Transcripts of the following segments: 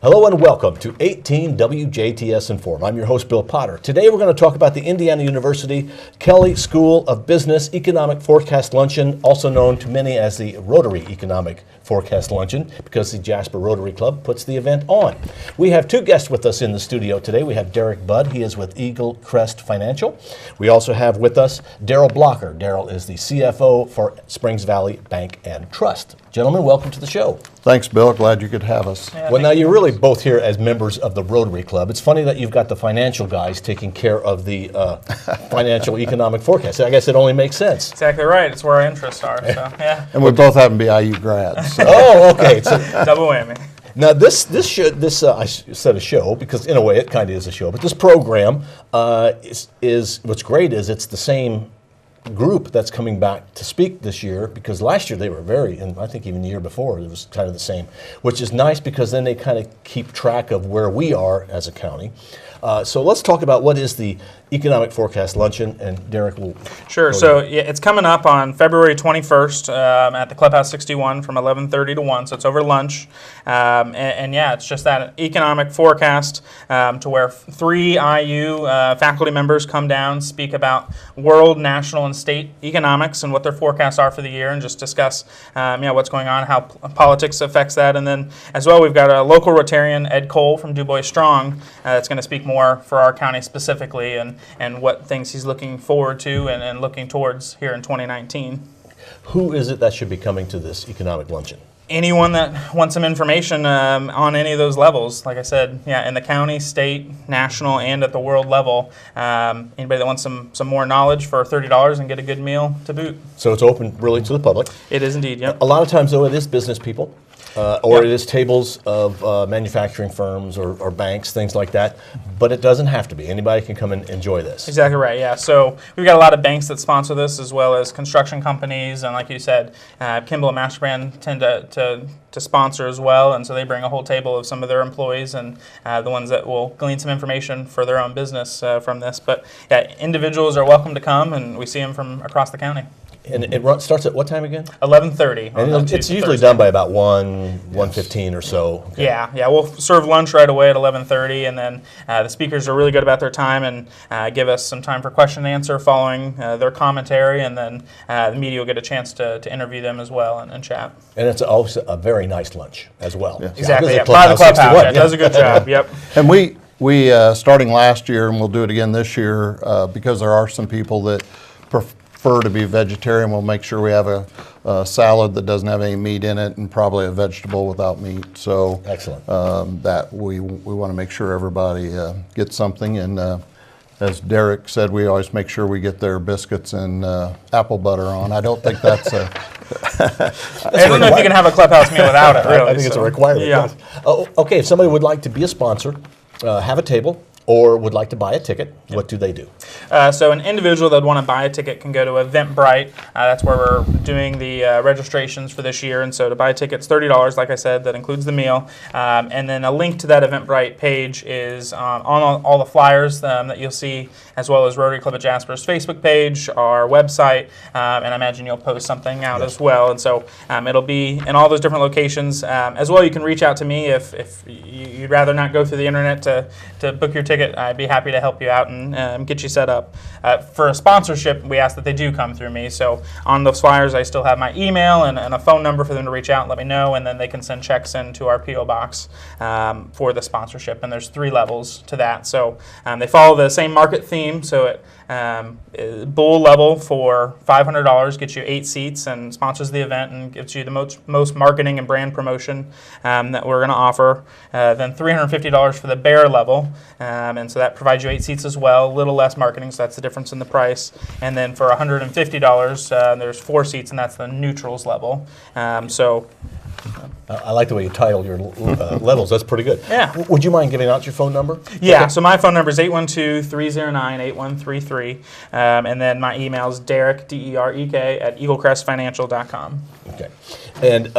Hello and welcome to 18 WJTS in.form. I'm your host, Bill Potter. Today we're going to talk about the Indiana University Kelley School of Business Economic Forecast Luncheon, also known to many as the Rotary Economic Forecast Luncheon, because the Jasper Rotary Club puts the event on. We have two guests with us in the studio today. We have Derek Budd. He is with Eagle Crest Financial. We also have with us Darrell Blocker. Darrell is the CFO for Springs Valley Bank and Trust. Gentlemen, welcome to the show. Thanks, Bill. Glad you could have us. Yeah, well, now you're really both here as members of the Rotary Club. It's funny that you've got the financial guys taking care of the financial economic forecast. I guess it only makes sense. Exactly right. It's where our interests are. So, yeah. And we both happen to be IU grads. So. Oh, okay. So, double whammy. Now I said a show because in a way it kind of is a show, but this program is what's great is it's the same group that's coming back to speak this year, because last year they were and I think even the year before it was kind of the same, which is nice because then they kind of keep track of where we are as a county. So let's talk about what is the Economic Forecast Luncheon, and Derek will... Sure. So yeah, it's coming up on February 21st at the Clubhouse 61 from 11:30 to 1, so it's over lunch. And yeah, it's just that economic forecast to where 3 IU faculty members come down, speak about world, national, and state economics and what their forecasts are for the year, and just discuss what's going on, how politics affects that. And then as well, we've got a local Rotarian, Ed Cole from Du Bois Strong, that's going to speak more for our county specifically, and what things he's looking forward to and looking towards here in 2019. Who is it that should be coming to this economic luncheon? Anyone that wants some information on any of those levels. Like I said, yeah, in the county, state, national, and at the world level. Anybody that wants some more knowledge for $30 and get a good meal to boot. So it's open really to the public. It is indeed, yep. A lot of times, though, it is business people. Or it is tables of manufacturing firms or banks, things like that. But it doesn't have to be. Anybody can come and enjoy this. Exactly right, yeah. So we've got a lot of banks that sponsor this, as well as construction companies. And like you said, Kimball and Masterbrand tend to sponsor as well. And so they bring a whole table of some of their employees and the ones that will glean some information for their own business from this. But yeah, individuals are welcome to come, and we see them from across the county. And it starts at what time again? 11:30. And it's usually done by about 1:15 or so. Okay. Yeah. We'll serve lunch right away at 11:30, and then the speakers are really good about their time and give us some time for question and answer following their commentary, and then the media will get a chance to interview them as well and chat. And it's also a very nice lunch as well. Yeah. Exactly. Yeah. By the clubhouse. Yeah, does a good job. Yep. And we starting last year, and we'll do it again this year, because there are some people that prefer to be vegetarian. We'll make sure we have a salad that doesn't have any meat in it, and probably a vegetable without meat. So excellent. That we want to make sure everybody gets something. And as Derek said, we always make sure we get their biscuits and apple butter on. I don't think that's a... I don't know if you can have a clubhouse meal without it, really. I think it's a requirement. Yeah. Oh, okay, if somebody would like to be a sponsor, have a table, or would like to buy a ticket, what do they do? So an individual that would want to buy a ticket can go to Eventbrite. That's where we're doing the registrations for this year. And so to buy a ticket, it's $30, like I said. That includes the meal. And then a link to that Eventbrite page is on all the flyers that you'll see, as well as Rotary Club of Jasper's Facebook page, our website, and I imagine you'll post something out as well. And so it'll be in all those different locations. As well, you can reach out to me if you'd rather not go through the internet to book your ticket. I'd be happy to help you out and get you set up. For a sponsorship, we ask that they do come through me. So on those flyers, I still have my email and a phone number for them to reach out and let me know, and then they can send checks into our P.O. box for the sponsorship. And there's 3 levels to that. So they follow the same market theme. So bull level for $500 gets you 8 seats and sponsors the event and gives you the most marketing and brand promotion that we're going to offer. Then $350 for the bear level. And so that provides you 8 seats as well, a little less marketing, so that's the difference in the price. And then for $150, there's 4 seats, and that's the neutrals level. I like the way you title your levels. That's pretty good. Yeah. Would you mind giving out your phone number? Yeah. Okay. So my phone number is 812-309-8133. And then my email is Derek, D-E-R-E-K, at eaglecrestfinancial.com. Okay. And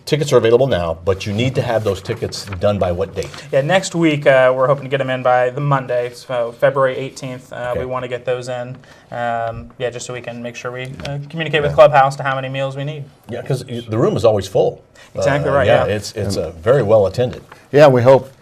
tickets are available now, but you need to have those tickets done by what date? Yeah, next week we're hoping to get them in by the Monday, so February 18th. Okay. We want to get those in, just so we can make sure we communicate with Clubhouse to how many meals we need. Yeah, because the room is always full. Exactly right. It's very well attended. Yeah, we hope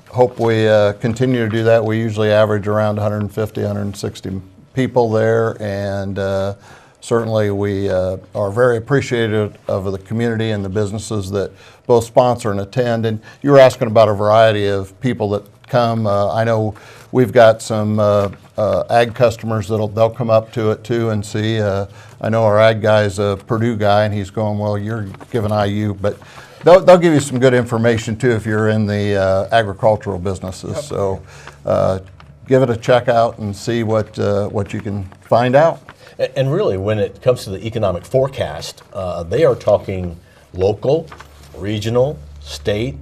we continue to do that. We usually average around 150, 160 people there, and certainly we are very appreciative of the community and the businesses that both sponsor and attend. And you were asking about a variety of people that come. I know we've got some ag customers they'll come up to it too and see. I know our ag guy's a Purdue guy, and he's going, well, you're giving IU, but they'll give you some good information too if you're in the agricultural businesses. Yep. So give it a check out and see what you can find out. And really, when it comes to the economic forecast, they are talking local, regional, state,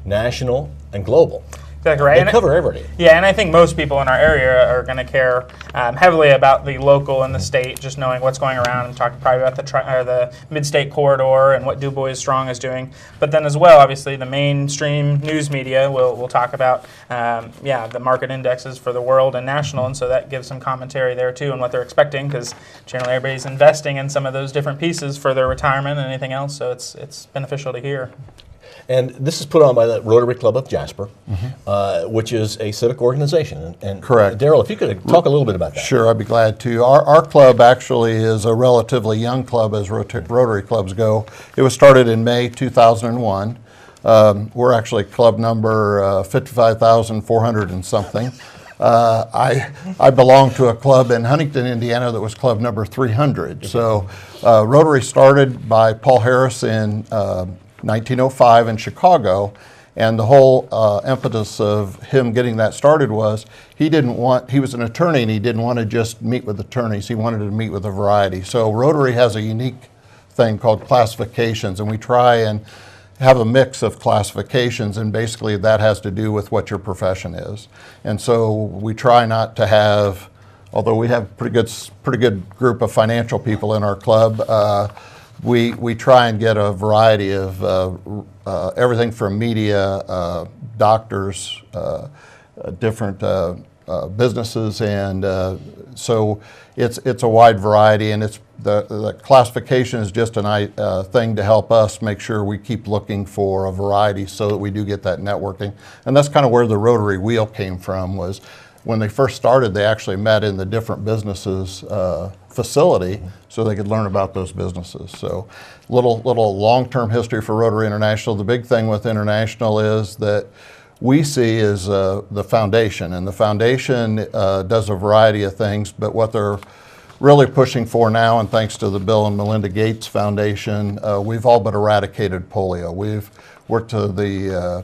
national, and global. Exactly right. They cover everything. Yeah, and I think most people in our area are going to care heavily about the local and the state, just knowing what's going around and talking probably about the mid-state corridor and what Du Bois Strong is doing. But then as well, obviously, the mainstream news media will talk about, the market indexes for the world and national, and so that gives some commentary there too on what they're expecting, because generally everybody's investing in some of those different pieces for their retirement and anything else, so it's beneficial to hear. And this is put on by the Rotary Club of Jasper, which is a civic organization. And correct. Darrell, if you could talk a little bit about that. Sure, I'd be glad to. Our club actually is a relatively young club as Rotary clubs go. It was started in May 2001. We're actually club number 55,400 and something. I belong to a club in Huntington, Indiana that was club number 300. So Rotary started by Paul Harris in 1905 in Chicago, and the whole impetus of him getting that started was he was an attorney and he didn't want to just meet with attorneys, he wanted to meet with a variety. So Rotary has a unique thing called classifications, and we try and have a mix of classifications, and basically that has to do with what your profession is. And so we try not to have, although we have a pretty good group of financial people in our club, we try and get a variety of everything from media, doctors, different businesses, and so it's a wide variety, and it's the classification is just a thing to help us make sure we keep looking for a variety so that we do get that networking. And that's kind of where the Rotary Wheel came from. Was when they first started, they actually met in the different businesses facility so they could learn about those businesses. So little long-term history for Rotary International. The big thing with International is that we see is the foundation, and the foundation does a variety of things, but what they're really pushing for now, and thanks to the Bill and Melinda Gates Foundation, we've all but eradicated polio. We've worked to the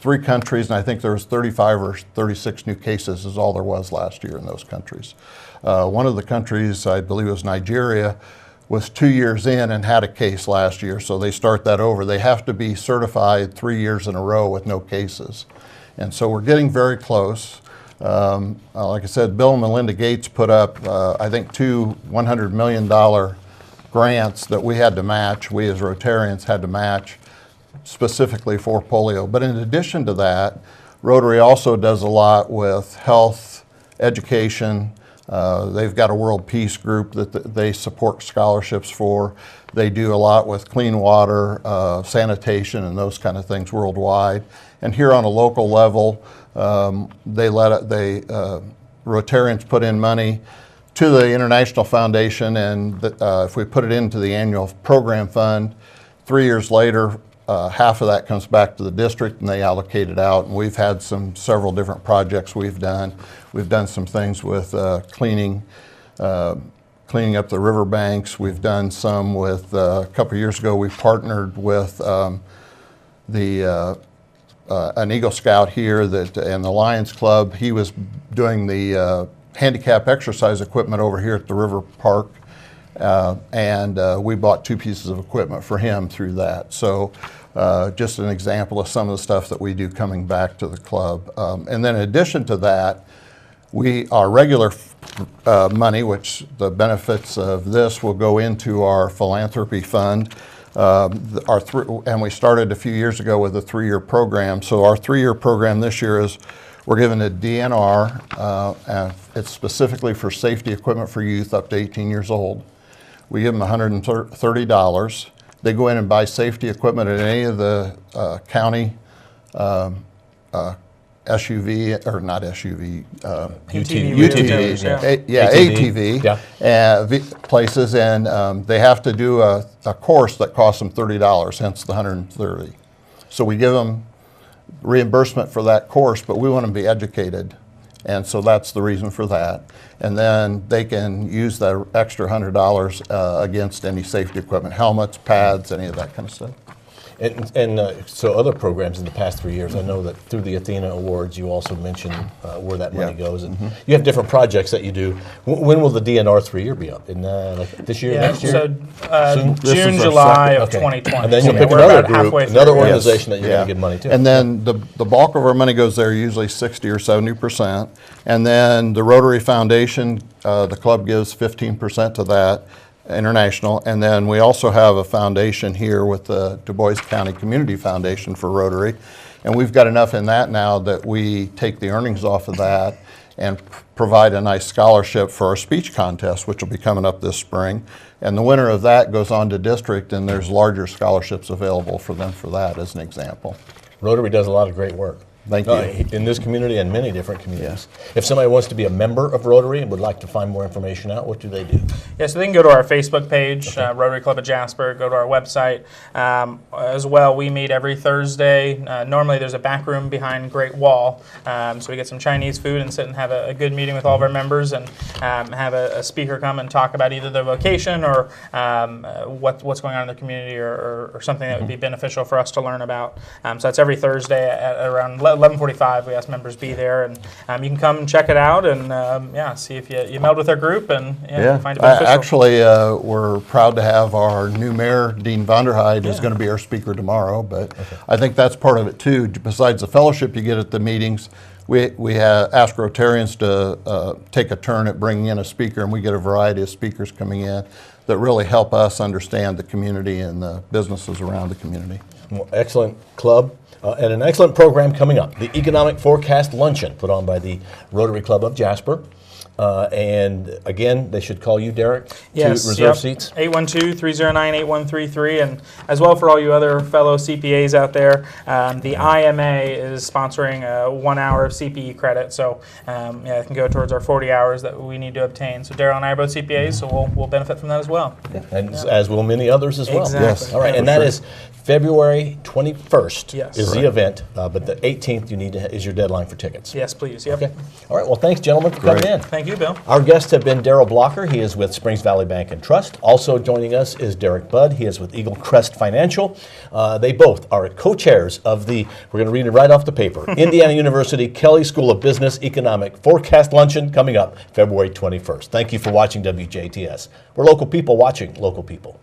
3 countries, and I think there was 35 or 36 new cases is all there was last year in those countries. One of the countries, I believe it was Nigeria, was 2 years in and had a case last year, so they start that over. They have to be certified 3 years in a row with no cases. And so we're getting very close. Like I said, Bill and Melinda Gates put up, I think, 2 $100 million grants that we had to match, we as Rotarians had to match, specifically for polio. But in addition to that, Rotary also does a lot with health, education. They've got a World Peace Group that they support scholarships for. They do a lot with clean water, sanitation, and those kind of things worldwide. And here on a local level, Rotarians put in money to the International Foundation, and if we put it into the annual program fund, 3 years later, half of that comes back to the district and they allocate it out. And we've had several different projects we've done. We've done some things with cleaning up the riverbanks. We've done some with, a couple of years ago, we partnered with an Eagle Scout here and the Lions Club. He was doing the handicap exercise equipment over here at the river park. And we bought 2 pieces of equipment for him through that. So just an example of some of the stuff that we do coming back to the club. And then in addition to that, our regular money, which the benefits of this will go into our philanthropy fund. And we started a few years ago with a 3-year program. So our 3-year program this year is we're giving a DNR, and it's specifically for safety equipment for youth up to 18 years old. We give them $130. They go in and buy safety equipment at any of the county SUV, or not SUV, UTV, UTVs, yeah. ATV. ATV places, and they have to do a course that costs them $30, hence the $130. So we give them reimbursement for that course, but we want them to be educated, and so that's the reason for that. And then they can use that extra $100 against any safety equipment, helmets, pads, any of that kind of stuff. And so other programs in the past 3 years, I know that through the Athena Awards, you also mentioned where that money goes. And you have different projects that you do. When will the DNR 3-year be up? In like this year, next year? So Soon? June, July of Okay. 2020. And then So you'll pick we're another about group, halfway another through. organization that you're going to give money to. And then the bulk of our money goes there, usually 60 or 70%. And then the Rotary Foundation, the club gives 15% to that, international. And then we also have a foundation here with the Du Bois County Community Foundation for Rotary. And we've got enough in that now that we take the earnings off of that and provide a nice scholarship for our speech contest, which will be coming up this spring. And the winner of that goes on to district, and there's larger scholarships available for them for that, as an example. Rotary does a lot of great work. Thank you. In this community and many different communities. If somebody wants to be a member of Rotary and would like to find more information out, what do they do? Yeah, so they can go to our Facebook page, Rotary Club of Jasper, go to our website. As well, we meet every Thursday. Normally there's a back room behind Great Wall, so we get some Chinese food and sit and have a good meeting with all of our members, and have a speaker come and talk about either their vocation or what's going on in their community, or something that would be beneficial for us to learn about. So that's every Thursday at around 11:45. We ask members be there, and you can come and check it out, and see if you meld with our group and find it beneficial. Actually, we're proud to have our new mayor, Dean Vonderheide, is going to be our speaker tomorrow. But I think that's part of it too. Besides the fellowship you get at the meetings, we have asked Rotarians to take a turn at bringing in a speaker, and we get a variety of speakers coming in that really help us understand the community and the businesses around the community. Well, excellent club. And an excellent program coming up, the Economic Forecast Luncheon, put on by the Rotary Club of Jasper. And again, they should call you, Derek, to reserve seats. 812-309-8133. And as well, for all you other fellow CPAs out there, the IMA is sponsoring a 1 hour of CPE credit. So it can go towards our 40 hours that we need to obtain. So Darrell and I are both CPAs, so we'll benefit from that as well. And as will many others as well. Exactly. Yes. All right, and that is February 21st is the Correct. event, but the 18th is your deadline for tickets. Yes, please. Yep. Okay. All right, well, thanks, gentlemen, for coming in. Thank you, Bill. Our guests have been Darrell Blocker. He is with Springs Valley Bank and Trust. Also joining us is Derek Budd. He is with Eagle Crest Financial. They both are co-chairs of the, we're going to read it right off the paper, Indiana University Kelley School of Business Economic Forecast Luncheon coming up February 21st. Thank you for watching WJTS. We're local people watching local people.